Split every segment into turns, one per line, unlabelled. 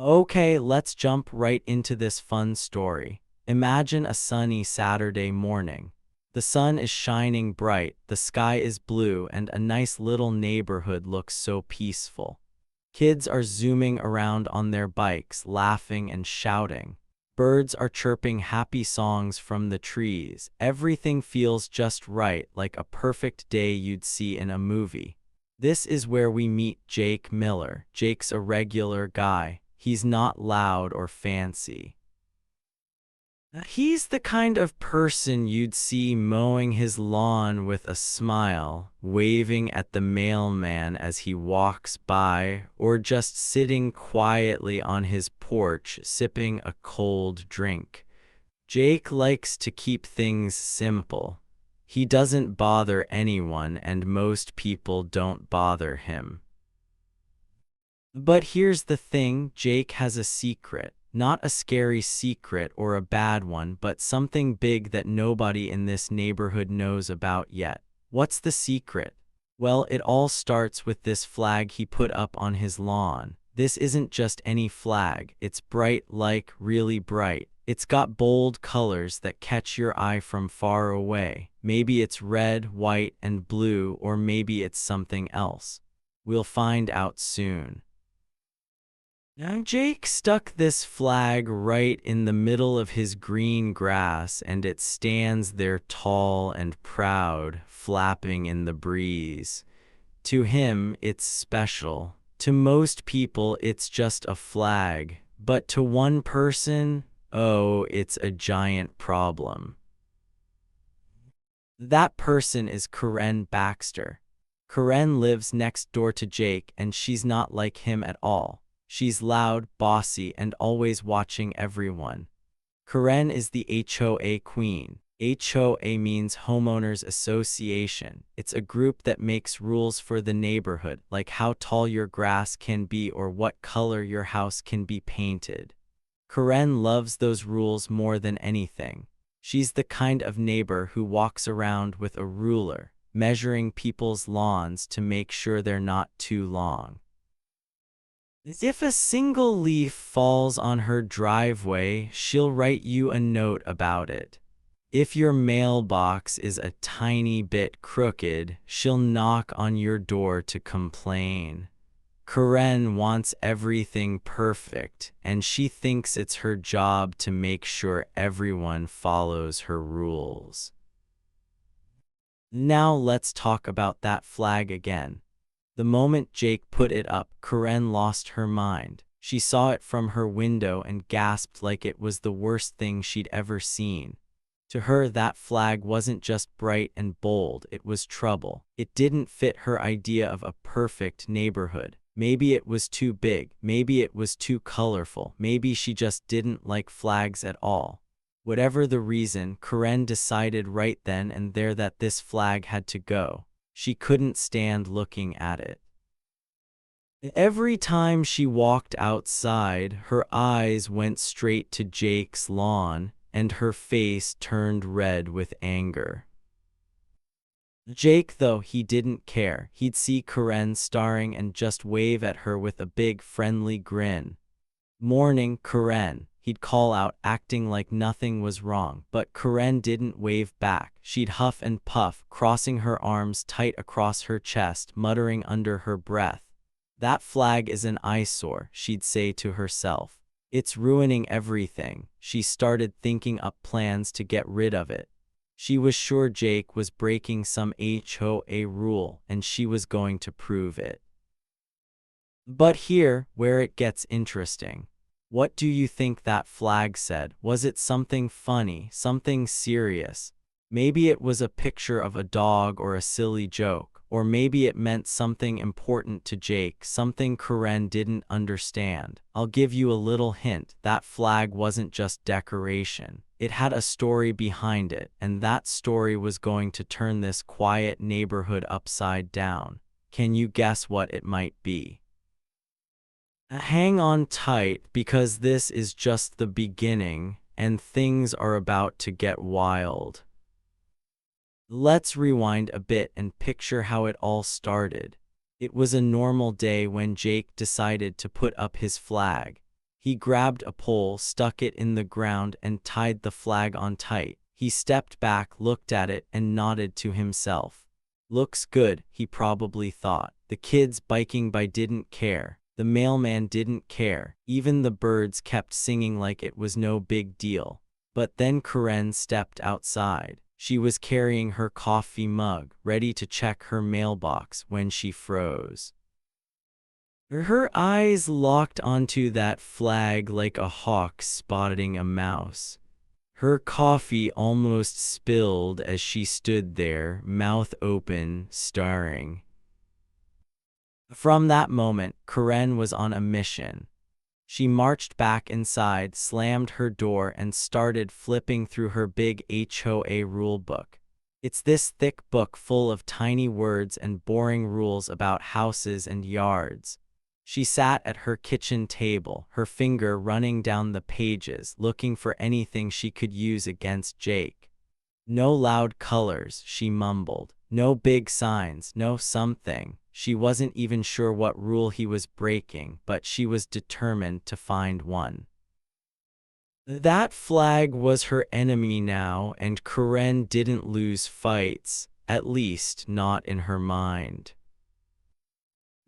Okay, let's jump right into this fun story. Imagine a sunny Saturday morning. The sun is shining bright, the sky is blue, and a nice little neighborhood looks so peaceful. Kids are zooming around on their bikes, laughing and shouting. Birds are chirping happy songs from the trees. Everything feels just right, like a perfect day you'd see in a movie. This is where we meet Jake Miller. Jake's a regular guy. He's not loud or fancy. He's the kind of person you'd see mowing his lawn with a smile, waving at the mailman as he walks by, or just sitting quietly on his porch sipping a cold drink. Jake likes to keep things simple. He doesn't bother anyone, and most people don't bother him. But here's the thing, Jake has a secret. Not a scary secret or a bad one, but something big that nobody in this neighborhood knows about yet. What's the secret? Well, it all starts with this flag he put up on his lawn. This isn't just any flag, it's bright, like really bright. It's got bold colors that catch your eye from far away. Maybe it's red, white, and blue, or maybe it's something else. We'll find out soon. Now Jake stuck this flag right in the middle of his green grass, and it stands there tall and proud, flapping in the breeze. To him, it's special. To most people, it's just a flag. But to one person, oh, it's a giant problem. That person is Karen Baxter. Karen lives next door to Jake, and she's not like him at all. She's loud, bossy, and always watching everyone. Karen is the HOA queen. HOA means Homeowners Association. It's a group that makes rules for the neighborhood, like how tall your grass can be or what color your house can be painted. Karen loves those rules more than anything. She's the kind of neighbor who walks around with a ruler, measuring people's lawns to make sure they're not too long. If a single leaf falls on her driveway, she'll write you a note about it. If your mailbox is a tiny bit crooked, she'll knock on your door to complain. Karen wants everything perfect, and she thinks it's her job to make sure everyone follows her rules. Now let's talk about that flag again. The moment Jake put it up, Karen lost her mind. She saw it from her window and gasped like it was the worst thing she'd ever seen. To her, that flag wasn't just bright and bold, it was trouble. It didn't fit her idea of a perfect neighborhood. Maybe it was too big, maybe it was too colorful, maybe she just didn't like flags at all. Whatever the reason, Karen decided right then and there that this flag had to go. She couldn't stand looking at it. Every time she walked outside, her eyes went straight to Jake's lawn, and her face turned red with anger. Jake, though, he didn't care. He'd see Karen staring and just wave at her with a big friendly grin. "Morning, Karen," he'd call out, acting like nothing was wrong. But Karen didn't wave back. She'd huff and puff, crossing her arms tight across her chest, muttering under her breath. "That flag is an eyesore," she'd say to herself. "It's ruining everything." She started thinking up plans to get rid of it. She was sure Jake was breaking some HOA rule, and she was going to prove it. But here, where it gets interesting. What do you think that flag said? Was it something funny, something serious? Maybe it was a picture of a dog or a silly joke, or maybe it meant something important to Jake, something Karen didn't understand. I'll give you a little hint. That flag wasn't just decoration. It had a story behind it, and that story was going to turn this quiet neighborhood upside down. Can you guess what it might be? Hang on tight, because this is just the beginning, and things are about to get wild. Let's rewind a bit and picture how it all started. It was a normal day when Jake decided to put up his flag. He grabbed a pole, stuck it in the ground, and tied the flag on tight. He stepped back, looked at it, and nodded to himself. Looks good, he probably thought. The kids biking by didn't care. The mailman didn't care. Even the birds kept singing like it was no big deal. But then Karen stepped outside. She was carrying her coffee mug, ready to check her mailbox when she froze. Her eyes locked onto that flag like a hawk spotting a mouse. Her coffee almost spilled as she stood there, mouth open, staring. From that moment, Karen was on a mission. She marched back inside, slammed her door, and started flipping through her big HOA rulebook. It's this thick book full of tiny words and boring rules about houses and yards. She sat at her kitchen table, her finger running down the pages, looking for anything she could use against Jake. No loud colors, she mumbled. No big signs, no something. She wasn't even sure what rule he was breaking, but she was determined to find one. That flag was her enemy now, and Karen didn't lose fights, at least not in her mind.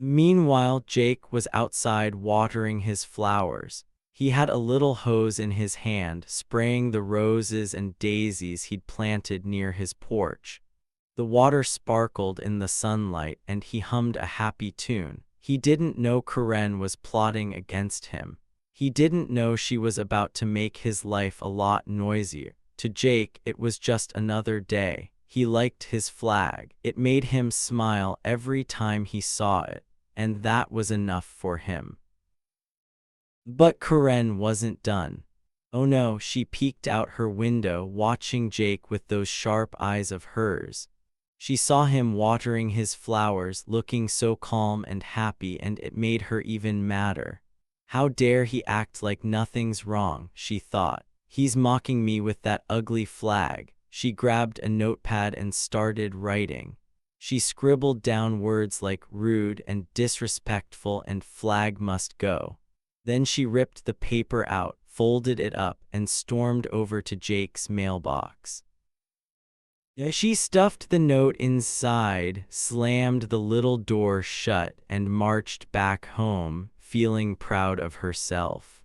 Meanwhile, Jake was outside watering his flowers. He had a little hose in his hand, spraying the roses and daisies he'd planted near his porch. The water sparkled in the sunlight, and he hummed a happy tune. He didn't know Karen was plotting against him. He didn't know she was about to make his life a lot noisier. To Jake, it was just another day. He liked his flag. It made him smile every time he saw it, and that was enough for him. But Karen wasn't done. Oh no, she peeked out her window, watching Jake with those sharp eyes of hers. She saw him watering his flowers, looking so calm and happy, and it made her even madder. How dare he act like nothing's wrong, she thought. He's mocking me with that ugly flag. She grabbed a notepad and started writing. She scribbled down words like rude and disrespectful and flag must go. Then she ripped the paper out, folded it up, and stormed over to Jake's mailbox. She stuffed the note inside, slammed the little door shut, and marched back home, feeling proud of herself.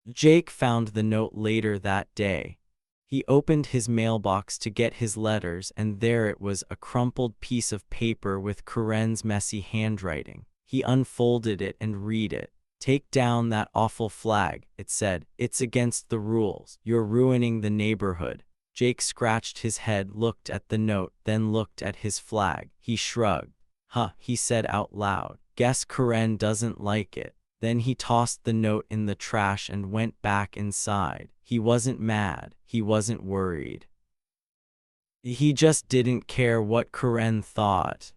Jake found the note later that day. He opened his mailbox to get his letters, and there it was, a crumpled piece of paper with Karen's messy handwriting. He unfolded it and read it. "Take down that awful flag," it said. "It's against the rules. You're ruining the neighborhood." Jake scratched his head, looked at the note, then looked at his flag. He shrugged. "Huh," he said out loud. "Guess Karen doesn't like it." Then he tossed the note in the trash and went back inside. He wasn't mad. He wasn't worried. He just didn't care what Karen thought.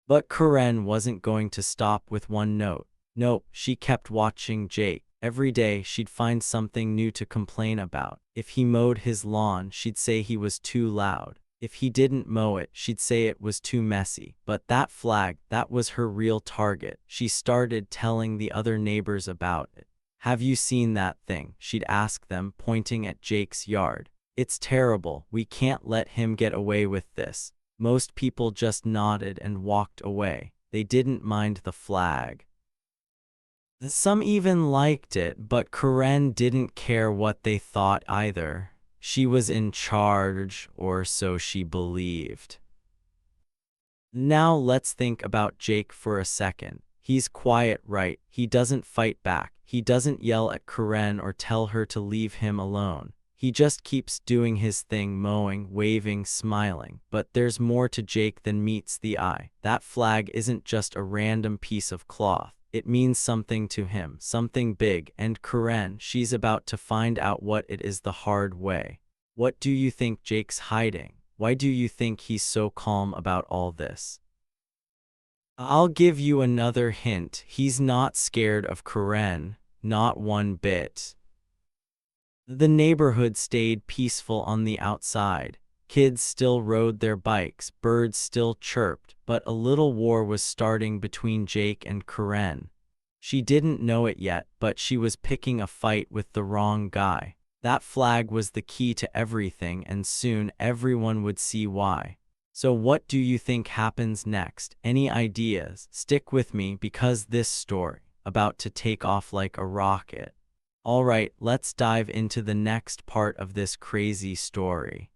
But Karen wasn't going to stop with one note. Nope, she kept watching Jake. Every day she'd find something new to complain about. If he mowed his lawn, she'd say he was too loud. If he didn't mow it, she'd say it was too messy. But that flag, that was her real target. She started telling the other neighbors about it. "Have you seen that thing?" she'd ask them, pointing at Jake's yard. "It's terrible. We can't let him get away with this." Most people just nodded and walked away. They didn't mind the flag. Some even liked it, but Karen didn't care what they thought either. She was in charge, or so she believed. Now let's think about Jake for a second. He's quiet, right? He doesn't fight back. He doesn't yell at Karen or tell her to leave him alone. He just keeps doing his thing, mowing, waving, smiling. But there's more to Jake than meets the eye. That flag isn't just a random piece of cloth. It means something to him, something big, and Karen, she's about to find out what it is the hard way. What do you think Jake's hiding? Why do you think he's so calm about all this? I'll give you another hint. He's not scared of Karen, not one bit. The neighborhood stayed peaceful on the outside. Kids still rode their bikes, birds still chirped, but a little war was starting between Jake and Karen. She didn't know it yet, but she was picking a fight with the wrong guy. That flag was the key to everything, and soon everyone would see why. So what do you think happens next? Any ideas? Stick with me because this story about to take off like a rocket. Alright, let's dive into the next part of this crazy story.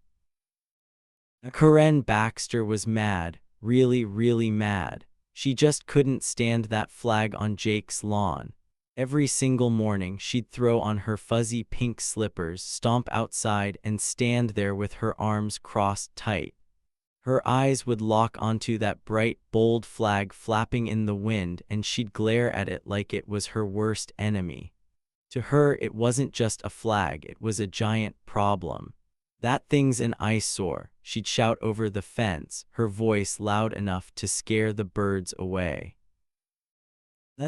Karen Baxter was mad, really mad. She just couldn't stand that flag on Jake's lawn. Every single morning, she'd throw on her fuzzy pink slippers, stomp outside, and stand there with her arms crossed tight. Her eyes would lock onto that bright, bold flag flapping in the wind, and she'd glare at it like it was her worst enemy. To her, it wasn't just a flag, it was a giant problem. That thing's an eyesore, she'd shout over the fence, her voice loud enough to scare the birds away.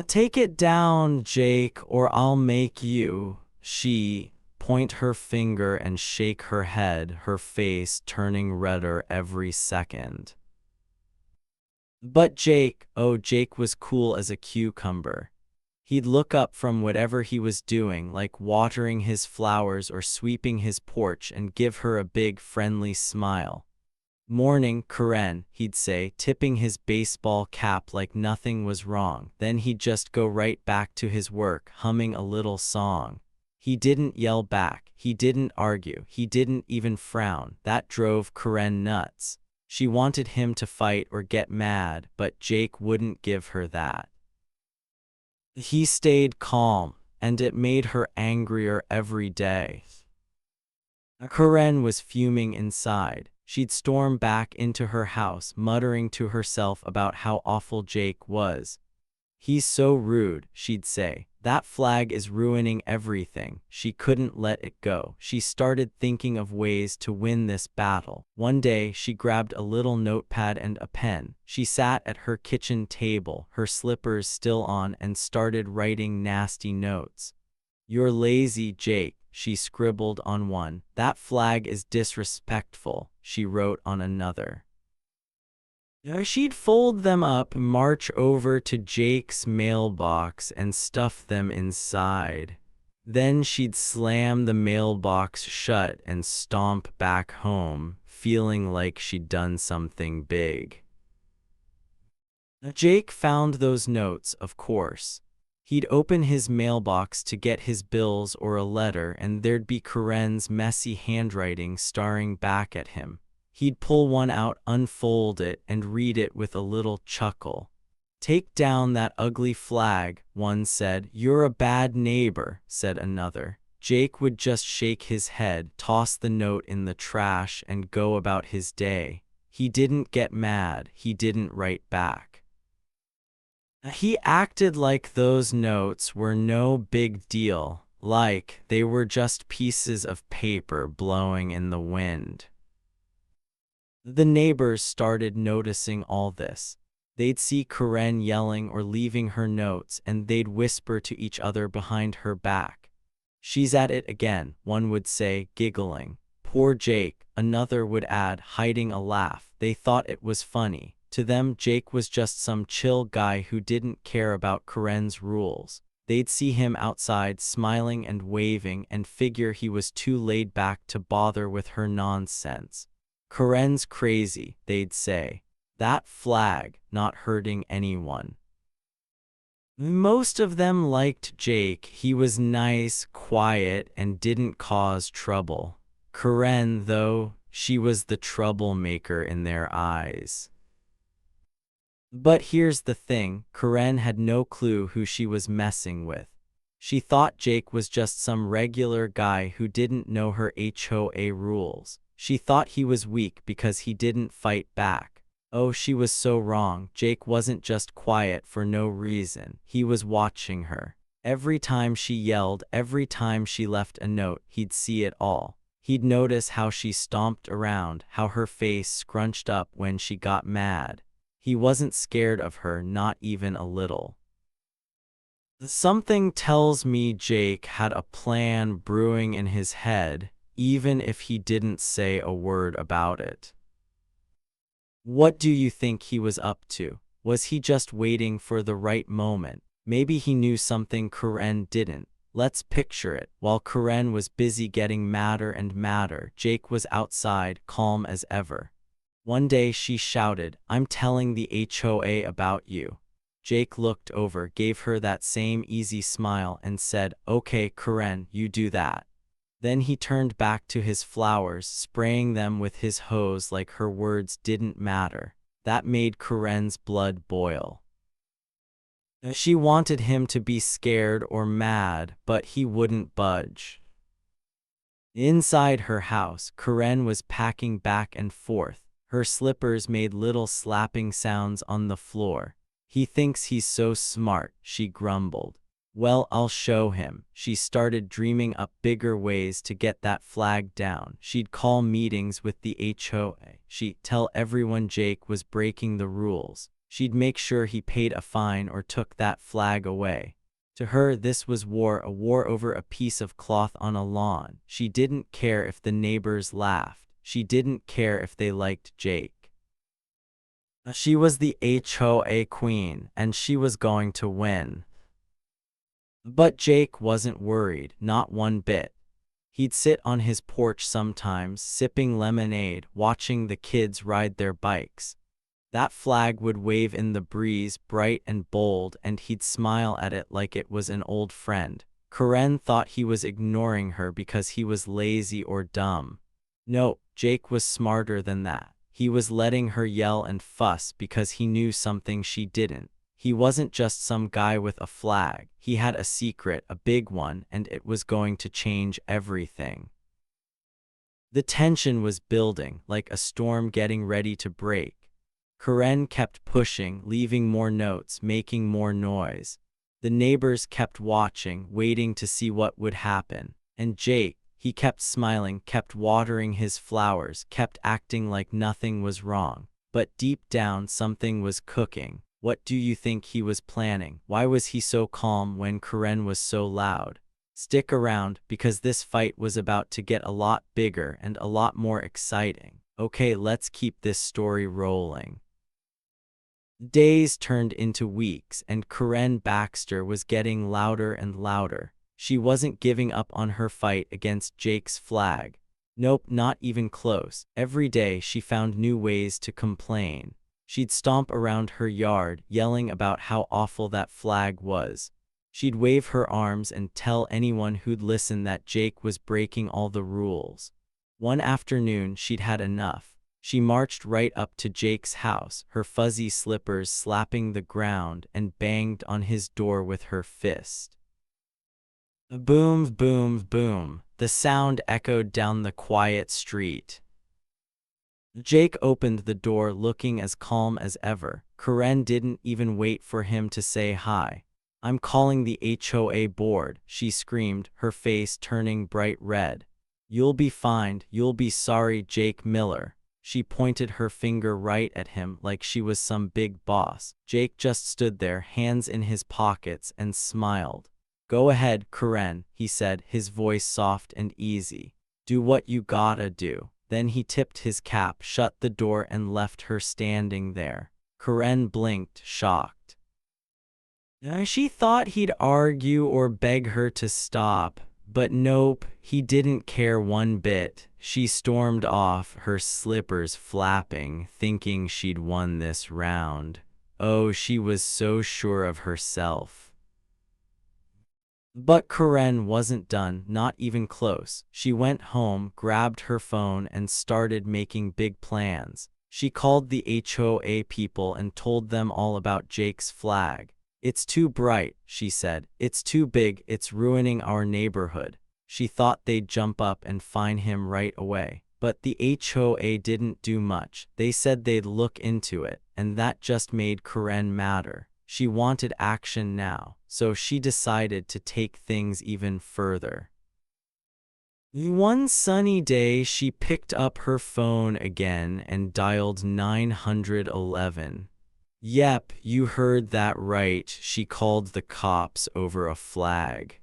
Take it down, Jake, or I'll make you, she'd point her finger and shake her head, her face turning redder every second. But Jake, oh, Jake was cool as a cucumber. He'd look up from whatever he was doing, like watering his flowers or sweeping his porch, and give her a big, friendly smile. "Morning, Karen," he'd say, tipping his baseball cap like nothing was wrong. Then he'd just go right back to his work, humming a little song. He didn't yell back, he didn't argue, he didn't even frown. That drove Karen nuts. She wanted him to fight or get mad, but Jake wouldn't give her that. He stayed calm, and it made her angrier every day. Karen was fuming inside. She'd storm back into her house, muttering to herself about how awful Jake was. "He's so rude," she'd say. "That flag is ruining everything." She couldn't let it go. She started thinking of ways to win this battle. One day, she grabbed a little notepad and a pen. She sat at her kitchen table, her slippers still on, and started writing nasty notes. "You're lazy, Jake," she scribbled on one. "That flag is disrespectful," she wrote on another. She'd fold them up, march over to Jake's mailbox, and stuff them inside. Then she'd slam the mailbox shut and stomp back home, feeling like she'd done something big. Jake found those notes, of course. He'd open his mailbox to get his bills or a letter, and there'd be Karen's messy handwriting staring back at him. He'd pull one out, unfold it, and read it with a little chuckle. "Take down that ugly flag," one said. "You're a bad neighbor," said another. Jake would just shake his head, toss the note in the trash, and go about his day. He didn't get mad, he didn't write back. He acted like those notes were no big deal, like they were just pieces of paper blowing in the wind. The neighbors started noticing all this. They'd see Karen yelling or leaving her notes, and they'd whisper to each other behind her back. "She's at it again," one would say, giggling. "Poor Jake," another would add, hiding a laugh. They thought it was funny. To them, Jake was just some chill guy who didn't care about Karen's rules. They'd see him outside smiling and waving and figure he was too laid back to bother with her nonsense. "Karen's crazy," they'd say. "That flag, not hurting anyone." Most of them liked Jake. He was nice, quiet, and didn't cause trouble. Karen, though, she was the troublemaker in their eyes. But here's the thing, Karen had no clue who she was messing with. She thought Jake was just some regular guy who didn't know her HOA rules. She thought he was weak because he didn't fight back. Oh, she was so wrong. Jake wasn't just quiet for no reason. He was watching her. Every time she yelled, every time she left a note, he'd see it all. He'd notice how she stomped around, how her face scrunched up when she got mad. He wasn't scared of her, not even a little. Something tells me Jake had a plan brewing in his head, even if he didn't say a word about it. What do you think he was up to? Was he just waiting for the right moment? Maybe he knew something Karen didn't. Let's picture it. While Karen was busy getting madder and madder, Jake was outside, calm as ever. One day she shouted, "I'm telling the HOA about you." Jake looked over, gave her that same easy smile, and said, "Okay, Karen, you do that." Then he turned back to his flowers, spraying them with his hose like her words didn't matter. That made Karen's blood boil. She wanted him to be scared or mad, but he wouldn't budge. Inside her house, Karen was packing back and forth. Her slippers made little slapping sounds on the floor. "He thinks he's so smart," she grumbled. "Well, I'll show him." She started dreaming up bigger ways to get that flag down. She'd call meetings with the HOA. She'd tell everyone Jake was breaking the rules. She'd make sure he paid a fine or took that flag away. To her, this was war, a war over a piece of cloth on a lawn. She didn't care if the neighbors laughed. She didn't care if they liked Jake. She was the HOA queen, and she was going to win. But Jake wasn't worried, not one bit. He'd sit on his porch sometimes, sipping lemonade, watching the kids ride their bikes. That flag would wave in the breeze, bright and bold, and he'd smile at it like it was an old friend. Karen thought he was ignoring her because he was lazy or dumb. No, Jake was smarter than that. He was letting her yell and fuss because he knew something she didn't. He wasn't just some guy with a flag. He had a secret, a big one, and it was going to change everything. The tension was building, like a storm getting ready to break. Karen kept pushing, leaving more notes, making more noise. The neighbors kept watching, waiting to see what would happen. And Jake, he kept smiling, kept watering his flowers, kept acting like nothing was wrong. But deep down, something was cooking. What do you think he was planning? Why was he so calm when Karen was so loud? Stick around, because this fight was about to get a lot bigger and a lot more exciting. Okay, let's keep this story rolling. Days turned into weeks, and Karen Baxter was getting louder and louder. She wasn't giving up on her fight against Jake's flag. Nope, not even close. Every day she found new ways to complain. She'd stomp around her yard, yelling about how awful that flag was. She'd wave her arms and tell anyone who'd listen that Jake was breaking all the rules. One afternoon, she'd had enough. She marched right up to Jake's house, her fuzzy slippers slapping the ground, and banged on his door with her fist. Boom, boom, boom. The sound echoed down the quiet street. Jake opened the door, looking as calm as ever. Karen didn't even wait for him to say hi. "I'm calling the HOA board," she screamed, her face turning bright red. "You'll be fined. You'll be sorry, Jake Miller." She pointed her finger right at him like she was some big boss. Jake just stood there, hands in his pockets, and smiled. "Go ahead, Karen," he said, his voice soft and easy. "Do what you gotta do." Then he tipped his cap, shut the door, and left her standing there. Karen blinked, shocked. She thought he'd argue or beg her to stop. But nope, he didn't care one bit. She stormed off, her slippers flapping, thinking she'd won this round. Oh, she was so sure of herself. But Karen wasn't done, not even close. She went home, grabbed her phone, and started making big plans. She called the HOA people and told them all about Jake's flag. "It's too bright," she said. "It's too big, it's ruining our neighborhood." She thought they'd jump up and fine him right away. But the HOA didn't do much. They said they'd look into it, and that just made Karen madder. She wanted action now, so she decided to take things even further. One sunny day, she picked up her phone again and dialed 911. "Yep, you heard that right," she called the cops over a flag.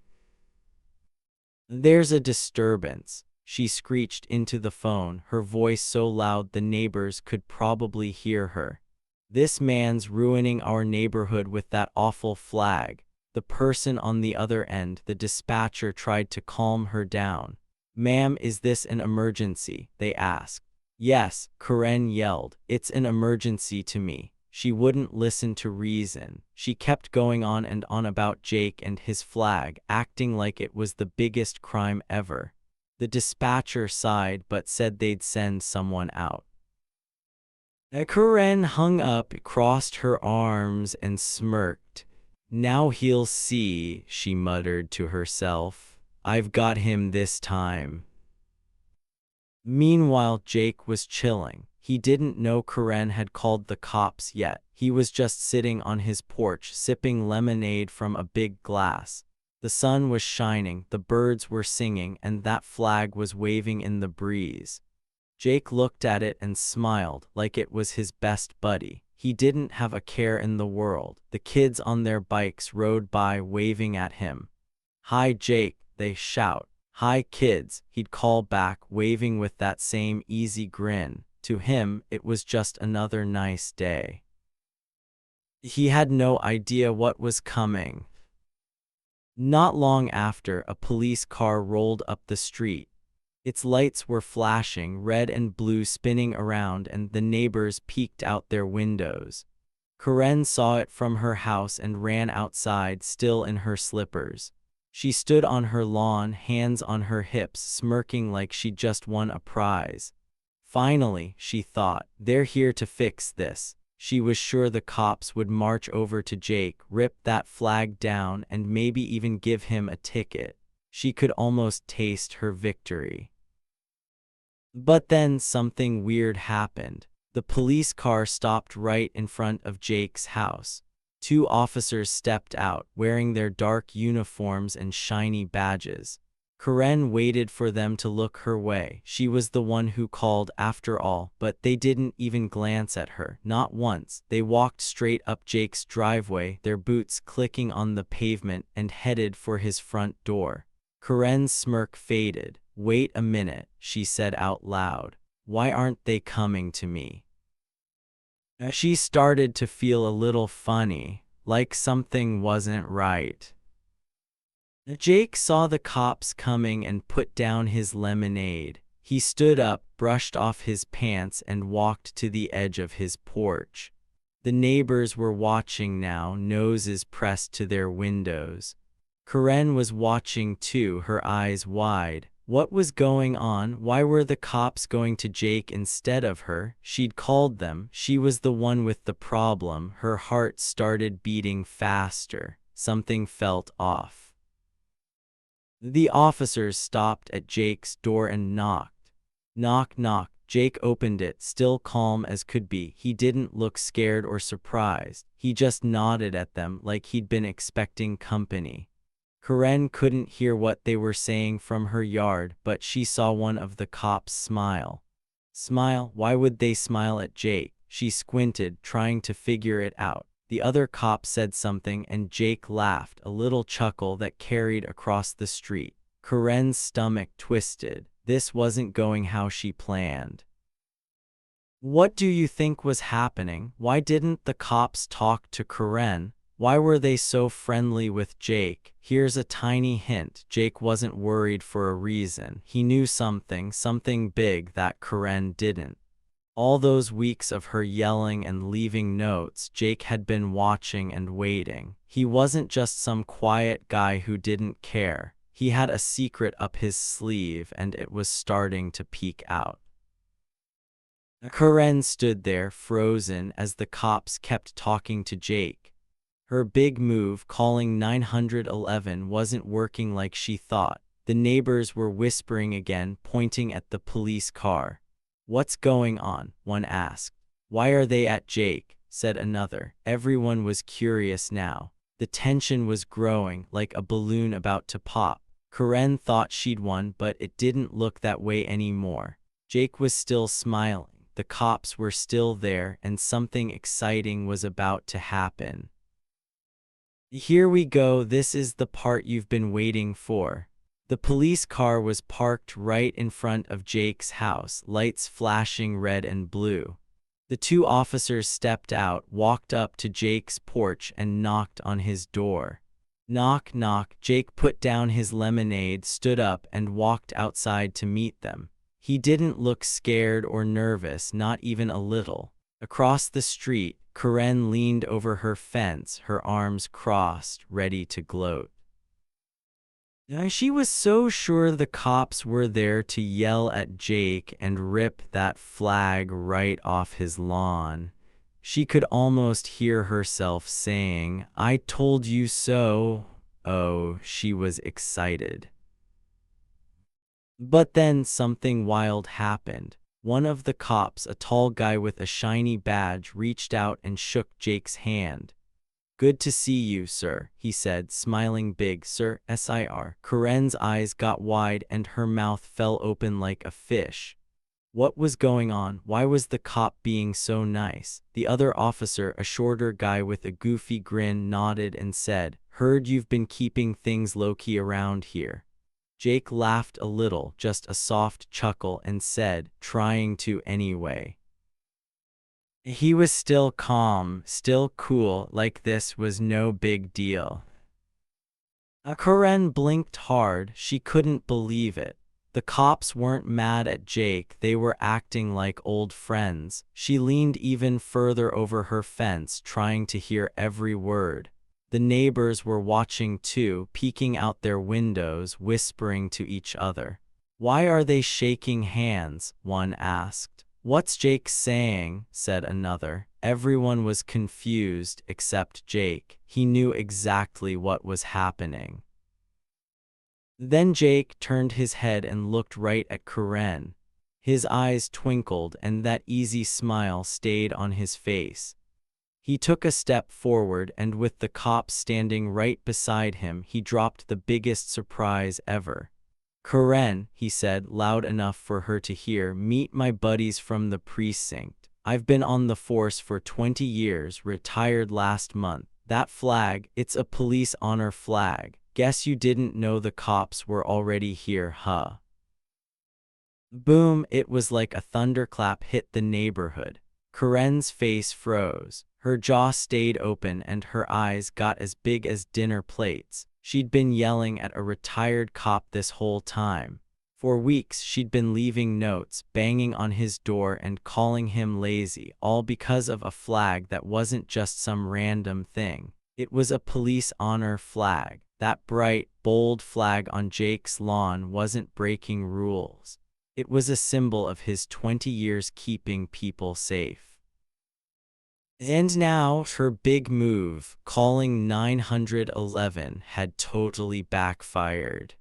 "There's a disturbance," she screeched into the phone, her voice so loud the neighbors could probably hear her. "This man's ruining our neighborhood with that awful flag." The person on the other end, the dispatcher, tried to calm her down. "Ma'am, is this an emergency?" they asked. "Yes," Karen yelled. "It's an emergency to me." She wouldn't listen to reason. She kept going on and on about Jake and his flag, acting like it was the biggest crime ever. The dispatcher sighed but said they'd send someone out. Karen hung up, crossed her arms, and smirked. "Now he'll see," she muttered to herself. "I've got him this time." Meanwhile, Jake was chilling. He didn't know Karen had called the cops yet. He was just sitting on his porch, sipping lemonade from a big glass. The sun was shining, the birds were singing, and that flag was waving in the breeze. Jake looked at it and smiled, like it was his best buddy. He didn't have a care in the world. The kids on their bikes rode by, waving at him. "Hi, Jake," they shout. "Hi, kids," he'd call back, waving with that same easy grin. To him, it was just another nice day. He had no idea what was coming. Not long after, a police car rolled up the street. Its lights were flashing, red and blue, spinning around, and the neighbors peeked out their windows. Karen saw it from her house and ran outside, still in her slippers. She stood on her lawn, hands on her hips, smirking like she'd just won a prize. Finally, she thought, they're here to fix this. She was sure the cops would march over to Jake, rip that flag down, and maybe even give him a ticket. She could almost taste her victory. But then something weird happened. The police car stopped right in front of Jake's house. Two officers stepped out, wearing their dark uniforms and shiny badges. Karen waited for them to look her way. She was the one who called after all, but they didn't even glance at her, not once. They walked straight up Jake's driveway, their boots clicking on the pavement, and headed for his front door. Karen's smirk faded. "Wait a minute," she said out loud. "Why aren't they coming to me?" She started to feel a little funny, like something wasn't right. Jake saw the cops coming and put down his lemonade. He stood up, brushed off his pants, and walked to the edge of his porch. The neighbors were watching now, noses pressed to their windows. Karen was watching too, her eyes wide. What was going on? Why were the cops going to Jake instead of her? She'd called them. She was the one with the problem. Her heart started beating faster. Something felt off. The officers stopped at Jake's door and knocked. Knock, knock. Jake opened it, still calm as could be. He didn't look scared or surprised. He just nodded at them like he'd been expecting company. Karen couldn't hear what they were saying from her yard, but she saw one of the cops smile. Smile? Why would they smile at Jake? She squinted, trying to figure it out. The other cop said something and Jake laughed, a little chuckle that carried across the street. Karen's stomach twisted. This wasn't going how she planned. What do you think was happening? Why didn't the cops talk to Karen? Why were they so friendly with Jake? Here's a tiny hint. Jake wasn't worried for a reason. He knew something big that Karen didn't. All those weeks of her yelling and leaving notes, Jake had been watching and waiting. He wasn't just some quiet guy who didn't care. He had a secret up his sleeve, and it was starting to peek out. Karen stood there, frozen, as the cops kept talking to Jake. Her big move, calling 911, wasn't working like she thought. The neighbors were whispering again, pointing at the police car. "What's going on?" one asked. "Why are they at Jake?" said another. Everyone was curious now. The tension was growing, like a balloon about to pop. Karen thought she'd won, but it didn't look that way anymore. Jake was still smiling. The cops were still there, and something exciting was about to happen. Here we go. This is the part you've been waiting for. The police car was parked right in front of Jake's house, lights flashing red and blue. The two officers stepped out, walked up to Jake's porch, and knocked on his door. Knock, knock. Jake put down his lemonade, stood up, and walked outside to meet them. He didn't look scared or nervous, not even a little. Across the street, Karen leaned over her fence, her arms crossed, ready to gloat. She was so sure the cops were there to yell at Jake and rip that flag right off his lawn. She could almost hear herself saying, "I told you so." Oh, she was excited. But then something wild happened. One of the cops, a tall guy with a shiny badge, reached out and shook Jake's hand. "Good to see you, sir," he said, smiling big. "Sir, Sir." Karen's eyes got wide and her mouth fell open like a fish. What was going on? Why was the cop being so nice? The other officer, a shorter guy with a goofy grin, nodded and said, "Heard you've been keeping things low-key around here." Jake laughed a little, just a soft chuckle, and said, "Trying to anyway." He was still calm, still cool, like this was no big deal. Karen blinked hard. She couldn't believe it. The cops weren't mad at Jake, they were acting like old friends. She leaned even further over her fence, trying to hear every word. The neighbors were watching too, peeking out their windows, whispering to each other. "Why are they shaking hands?" one asked. "What's Jake saying?" said another. Everyone was confused except Jake. He knew exactly what was happening. Then Jake turned his head and looked right at Karen. His eyes twinkled and that easy smile stayed on his face. He took a step forward and with the cop standing right beside him, he dropped the biggest surprise ever. "Karen," he said, loud enough for her to hear, "meet my buddies from the precinct. I've been on the force for 20 years, retired last month. That flag, it's a police honor flag. Guess you didn't know the cops were already here, huh?" Boom! It was like a thunderclap hit the neighborhood. Karen's face froze. Her jaw stayed open and her eyes got as big as dinner plates. She'd been yelling at a retired cop this whole time. For weeks she'd been leaving notes, banging on his door and calling him lazy, all because of a flag that wasn't just some random thing. It was a police honor flag. That bright, bold flag on Jake's lawn wasn't breaking rules. It was a symbol of his 20 years keeping people safe. And now, her big move, calling 911, had totally backfired.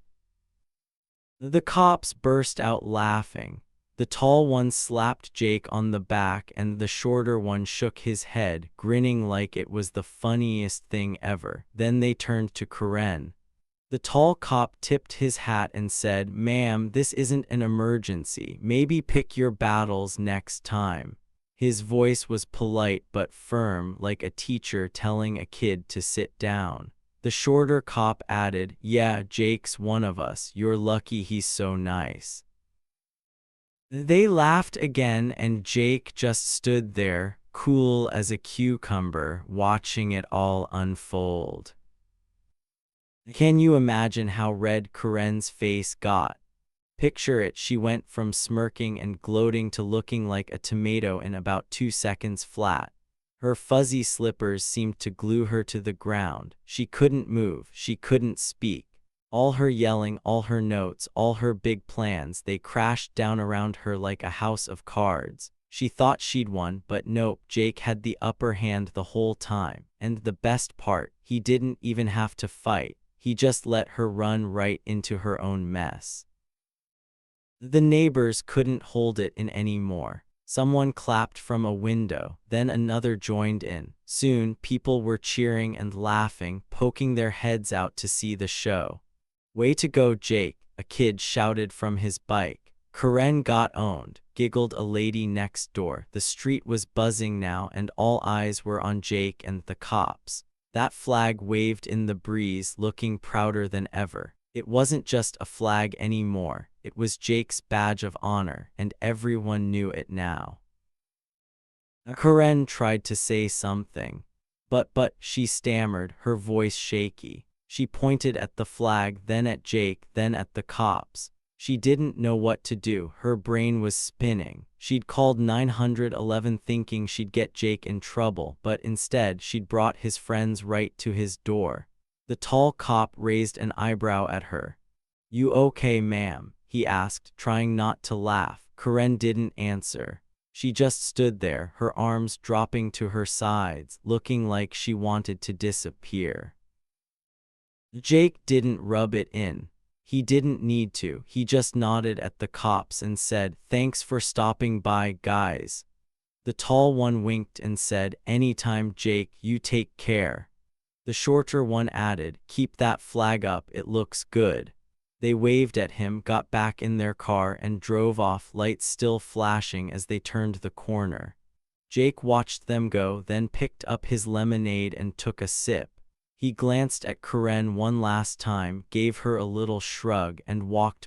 The cops burst out laughing. The tall one slapped Jake on the back and the shorter one shook his head, grinning like it was the funniest thing ever. Then they turned to Karen. The tall cop tipped his hat and said, "Ma'am, this isn't an emergency. Maybe pick your battles next time." His voice was polite but firm, like a teacher telling a kid to sit down. The shorter cop added, "Yeah, Jake's one of us. You're lucky he's so nice." They laughed again and Jake just stood there, cool as a cucumber, watching it all unfold. Can you imagine how red Karen's face got? Picture it, she went from smirking and gloating to looking like a tomato in about 2 seconds flat. Her fuzzy slippers seemed to glue her to the ground. She couldn't move, she couldn't speak. All her yelling, all her notes, all her big plans, they crashed down around her like a house of cards. She thought she'd won, but nope, Jake had the upper hand the whole time. And the best part, he didn't even have to fight. He just let her run right into her own mess. The neighbors couldn't hold it in anymore. Someone clapped from a window, then another joined in. Soon, people were cheering and laughing, poking their heads out to see the show. "Way to go, Jake," a kid shouted from his bike. "Karen got owned," giggled a lady next door. The street was buzzing now and all eyes were on Jake and the cops. That flag waved in the breeze, looking prouder than ever. It wasn't just a flag anymore, it was Jake's badge of honor, and everyone knew it now. Karen tried to say something, but she stammered, her voice shaky. She pointed at the flag, then at Jake, then at the cops. She didn't know what to do. Her brain was spinning. She'd called 911 thinking she'd get Jake in trouble, but instead she'd brought his friends right to his door. The tall cop raised an eyebrow at her. "You okay, ma'am?" he asked, trying not to laugh. Karen didn't answer. She just stood there, her arms dropping to her sides, looking like she wanted to disappear. Jake didn't rub it in. He didn't need to. He just nodded at the cops and said, "Thanks for stopping by, guys." The tall one winked and said, "Anytime, Jake, you take care." The shorter one added, "Keep that flag up, it looks good." They waved at him, got back in their car, and drove off, lights still flashing as they turned the corner. Jake watched them go, then picked up his lemonade and took a sip. He glanced at Karen one last time, gave her a little shrug, and walked